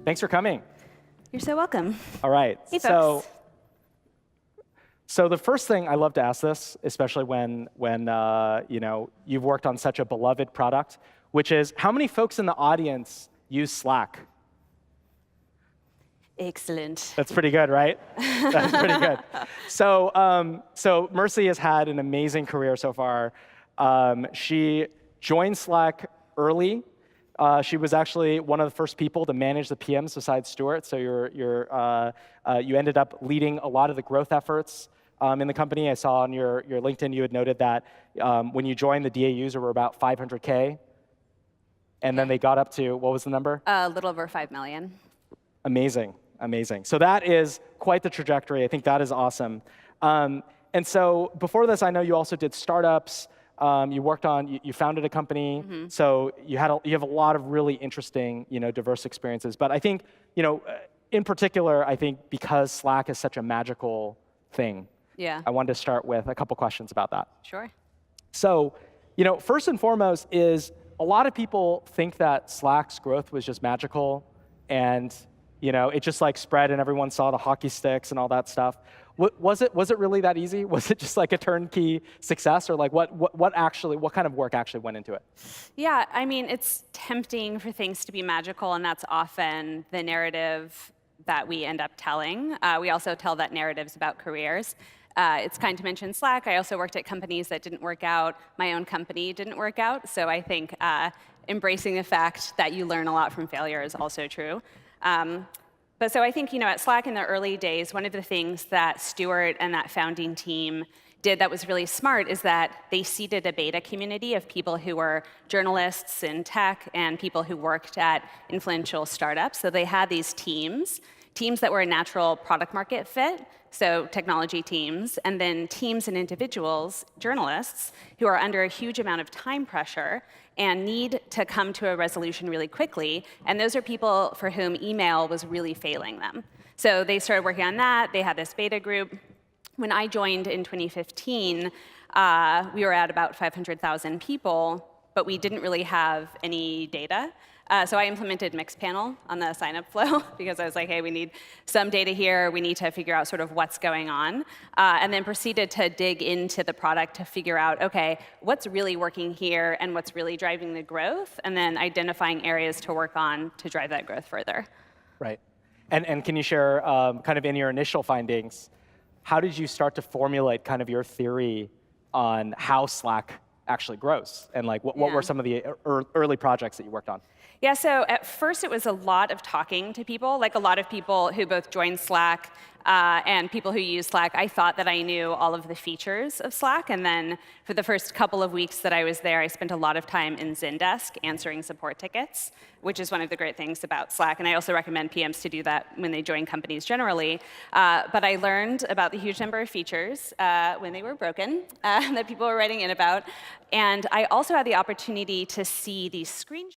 Thanks for coming. You're so welcome. All right. Hey, folks. So the first thing I love to ask this, especially when you've worked on such a beloved product, which is how many folks in the audience use Slack? Excellent. That's pretty good, right? That's pretty good. So Mercy has had an amazing career so far. She joined Slack early. She was actually one of the first people to manage the PMs besides Stuart. So you ended up leading a lot of the growth efforts in the company. I saw on your LinkedIn you had noted that when you joined, the DAUs were about 500K. And then they got up to, what was the number? A little over 5 million. Amazing, amazing. So that is quite the trajectory. I think that is awesome. And so before this, I know you also did startups. You worked on, you founded a company. Mm-hmm. So you have a lot of really interesting, diverse experiences. But I think, in particular, I think because Slack is such a magical thing, I wanted to start with a couple questions about that. Sure. So, first and foremost is a lot of people think that Slack's growth was just magical, and it just like spread, and everyone saw the hockey sticks and all that stuff. Was it really that easy? Was it just like a turnkey success, or like what kind of work actually went into it? Yeah, I mean, it's tempting for things to be magical, and that's often the narrative that we end up telling. We also tell that narratives about careers. It's kind to mention Slack. I also worked at companies that didn't work out. My own company didn't work out. So I think embracing the fact that you learn a lot from failure is also true. But so I think, at Slack in the early days, one of the things that Stuart and that founding team did that was really smart is that they seeded a beta community of people who were journalists in tech and people who worked at influential startups. So they had these teams that were a natural product market fit, so technology teams, and then teams and individuals, journalists, who are under a huge amount of time pressure and need to come to a resolution really quickly. And those are people for whom email was really failing them. So they started working on that. They had this beta group. When I joined in 2015, we were at about 500,000 people, but we didn't really have any data. So I implemented Mixpanel on the sign-up flow because I was like, hey, we need some data here. We need to figure out sort of what's going on. And then proceeded to dig into the product to figure out, OK, what's really working here and what's really driving the growth, and then identifying areas to work on to drive that growth further. Right. And can you share, kind of in your initial findings, how did you start to formulate kind of your theory on how Slack actually grows? And like, what were some of the early projects that you worked on? Yeah, so at first it was a lot of talking to people, like a lot of people who both joined Slack and people who use Slack. I thought that I knew all of the features of Slack, and then for the first couple of weeks that I was there, I spent a lot of time in Zendesk answering support tickets, which is one of the great things about Slack, and I also recommend PMs to do that when they join companies generally. But I learned about the huge number of features when they were broken that people were writing in about, and I also had the opportunity to see these screenshots